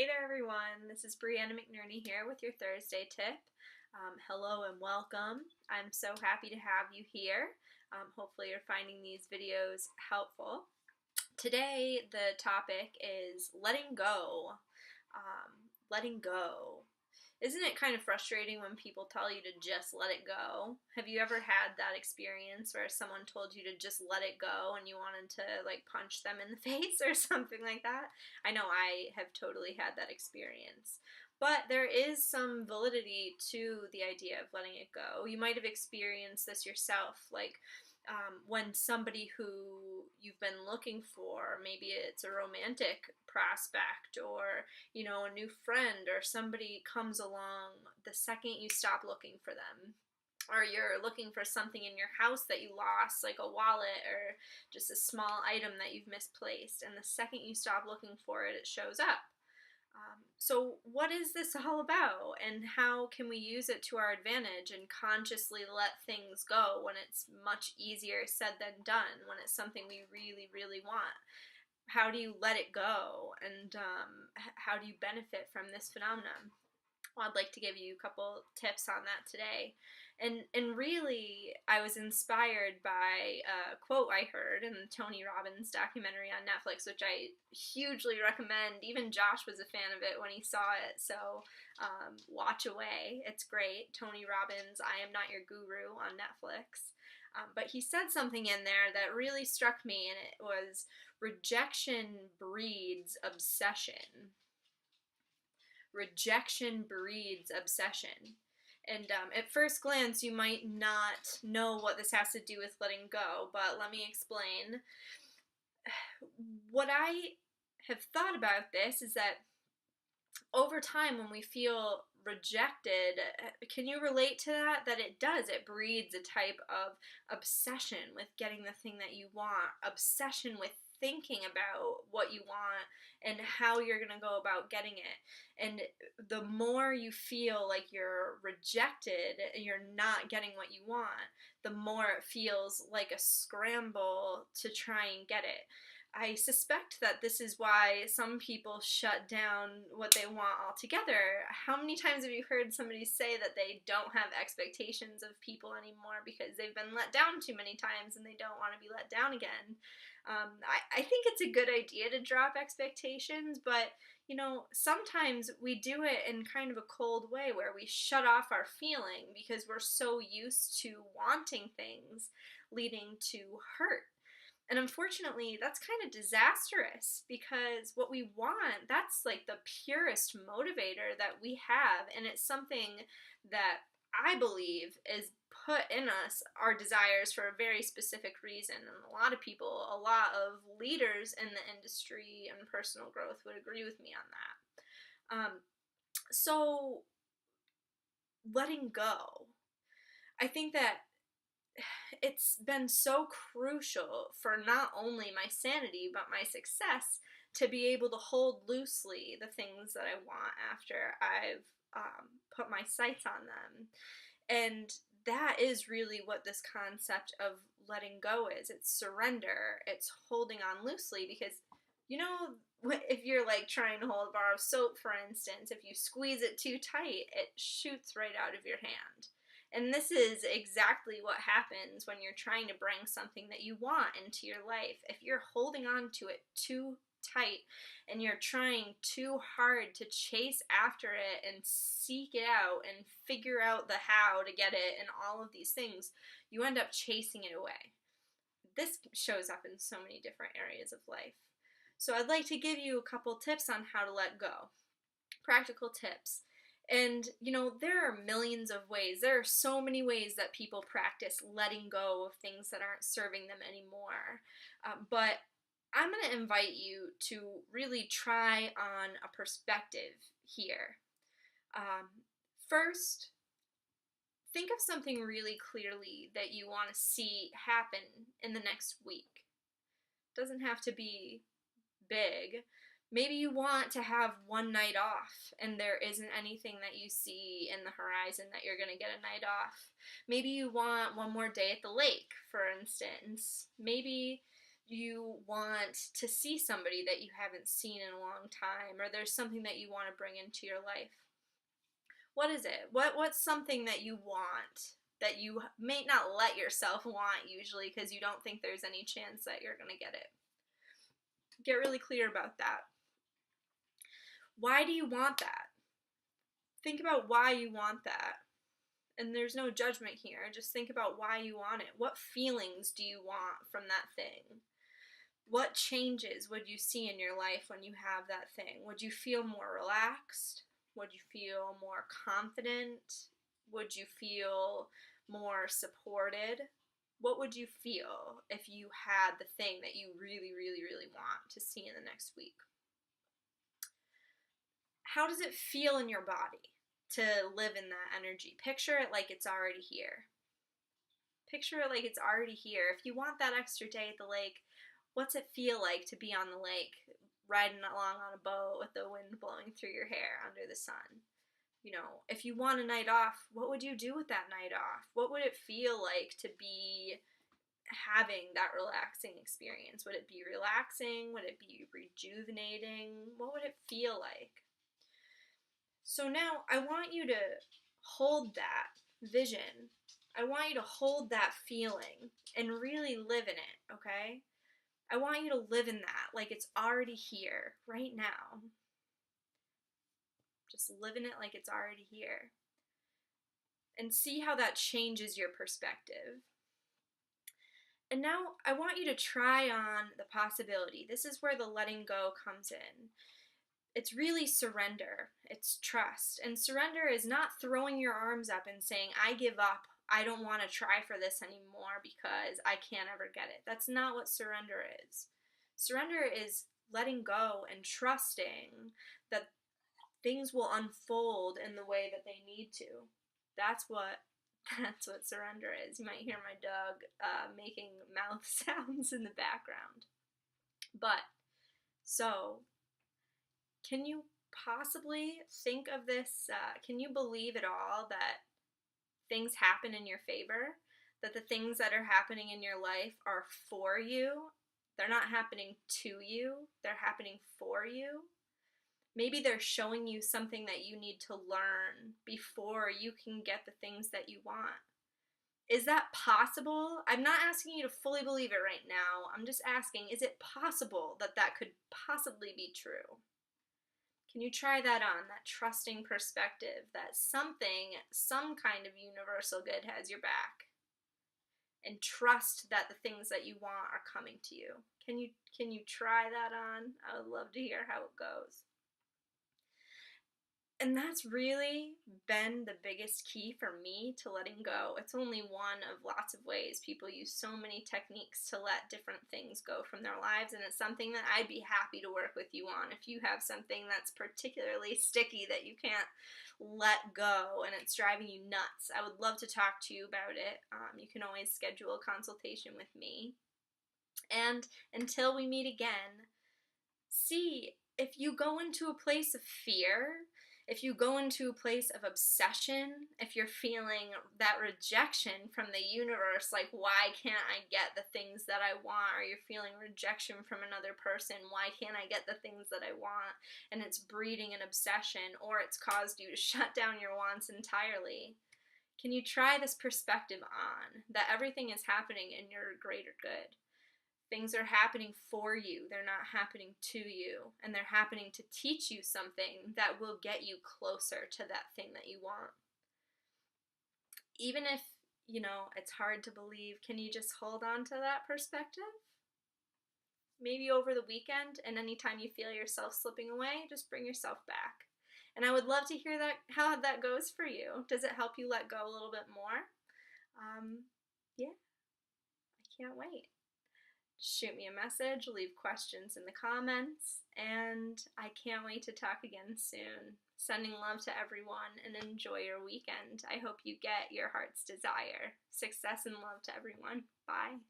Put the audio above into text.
Hey there everyone, this is Brianna McNerney here with your Thursday tip. Hello and welcome. I'm so happy to have you here. Hopefully you're finding these videos helpful. Today the topic is letting go. Letting go. Isn't it kind of frustrating when people tell you to just let it go? Have you ever had that experience where someone told you to just let it go and you wanted to like punch them in the face or something like that? I know I have totally had that experience. But there is some validity to the idea of letting it go. You might have experienced this yourself, like when somebody who you've been looking for, maybe it's a romantic prospect or a new friend or somebody comes along the second you stop looking for them, or you're looking for something in your house that you lost, like a wallet or just a small item that you've misplaced, and the second you stop looking for it, it shows up. So what is this all about, and how can we use it to our advantage and consciously let things go when it's much easier said than done, when it's something we really, really want? How do you let it go, and how do you benefit from this phenomenon? Well, I'd like to give you a couple tips on that today. And really, I was inspired by a quote I heard in the Tony Robbins documentary on Netflix, which I hugely recommend. Even Josh was a fan of it when he saw it, so watch away. It's great. Tony Robbins, I Am Not Your Guru on Netflix. But he said something in there that really struck me, and it was rejection breeds obsession. Rejection breeds obsession. And at first glance, you might not know what this has to do with letting go, but let me explain. What I have thought about this is that over time, when we feel rejected, can you relate to that? That it does. It breeds a type of obsession with getting the thing that you want, obsession with thinking about what you want and how you're going to go about getting it. And the more you feel like you're rejected, you're not getting what you want, the more it feels like a scramble to try and get it. I suspect that this is why some people shut down what they want altogether. How many times have you heard somebody say that they don't have expectations of people anymore because they've been let down too many times and they don't want to be let down again? I think it's a good idea to drop expectations, but sometimes we do it in kind of a cold way where we shut off our feeling because we're so used to wanting things, leading to hurt. And unfortunately, that's kind of disastrous because what we want, that's like the purest motivator that we have. And it's something that I believe is put in us, our desires, for a very specific reason. And a lot of people, a lot of leaders in the industry and personal growth would agree with me on that. So letting go. I think that it's been so crucial for not only my sanity but my success to be able to hold loosely the things that I want after I've put my sights on them. And that is really what this concept of letting go is. It's surrender. It's holding on loosely because, if you're like trying to hold a bar of soap, for instance, if you squeeze it too tight, it shoots right out of your hand. And this is exactly what happens when you're trying to bring something that you want into your life. If you're holding on to it too tight and you're trying too hard to chase after it and seek it out and figure out the how to get it and all of these things, you end up chasing it away. This shows up in so many different areas of life. So I'd like to give you a couple tips on how to let go. Practical tips. And, there are millions of ways. There are so many ways that people practice letting go of things that aren't serving them anymore. But I'm going to invite you to really try on a perspective here. First, think of something really clearly that you want to see happen in the next week. It doesn't have to be big. Maybe you want to have one night off and there isn't anything that you see in the horizon that you're going to get a night off. Maybe you want one more day at the lake, for instance. Maybe you want to see somebody that you haven't seen in a long time, or there's something that you want to bring into your life. What is it? What's something that you want that you may not let yourself want usually because you don't think there's any chance that you're going to get it? Get really clear about that. Why do you want that? Think about why you want that. And there's no judgment here. Just think about why you want it. What feelings do you want from that thing? What changes would you see in your life when you have that thing? Would you feel more relaxed? Would you feel more confident? Would you feel more supported? What would you feel if you had the thing that you really, really, really want to see in the next week? How does it feel in your body to live in that energy? Picture it like it's already here. Picture it like it's already here. If you want that extra day at the lake, what's it feel like to be on the lake, riding along on a boat with the wind blowing through your hair under the sun? You know, if you want a night off, what would you do with that night off? What would it feel like to be having that relaxing experience? Would it be relaxing? Would it be rejuvenating? What would it feel like? So now I want you to hold that vision. I want you to hold that feeling and really live in it, okay? I want you to live in that like it's already here right now. Just live in it like it's already here. And see how that changes your perspective. And now I want you to try on the possibility. This is where the letting go comes in. It's really surrender. It's trust. And surrender is not throwing your arms up and saying, I give up. I don't want to try for this anymore because I can't ever get it. That's not what surrender is. Surrender is letting go and trusting that things will unfold in the way that they need to. That's what surrender is. You might hear my dog making mouth sounds in the background. But, so, can you possibly think of this, can you believe at all that things happen in your favor? That the things that are happening in your life are for you? They're not happening to you, they're happening for you. Maybe they're showing you something that you need to learn before you can get the things that you want. Is that possible? I'm not asking you to fully believe it right now. I'm just asking, is it possible that that could possibly be true? Can you try that on, that trusting perspective that something, some kind of universal good has your back? And trust that the things that you want are coming to you. Can you try that on? I would love to hear how it goes. And that's really been the biggest key for me to letting go. It's only one of lots of ways. People use so many techniques to let different things go from their lives, and it's something that I'd be happy to work with you on. If you have something that's particularly sticky that you can't let go and it's driving you nuts, I would love to talk to you about it. You can always schedule a consultation with me. And until we meet again, see, if you go into a place of fear, if you go into a place of obsession, if you're feeling that rejection from the universe, like, why can't I get the things that I want? Or you're feeling rejection from another person, why can't I get the things that I want? And it's breeding an obsession, or it's caused you to shut down your wants entirely. Can you try this perspective on, that everything is happening in your greater good? Things are happening for you. They're not happening to you. And they're happening to teach you something that will get you closer to that thing that you want. Even if, it's hard to believe, can you just hold on to that perspective? Maybe over the weekend, and anytime you feel yourself slipping away, just bring yourself back. And I would love to hear how that goes for you. Does it help you let go a little bit more? Yeah, I can't wait. Shoot me a message, leave questions in the comments, and I can't wait to talk again soon. Sending love to everyone and enjoy your weekend. I hope you get your heart's desire. Success and love to everyone. Bye.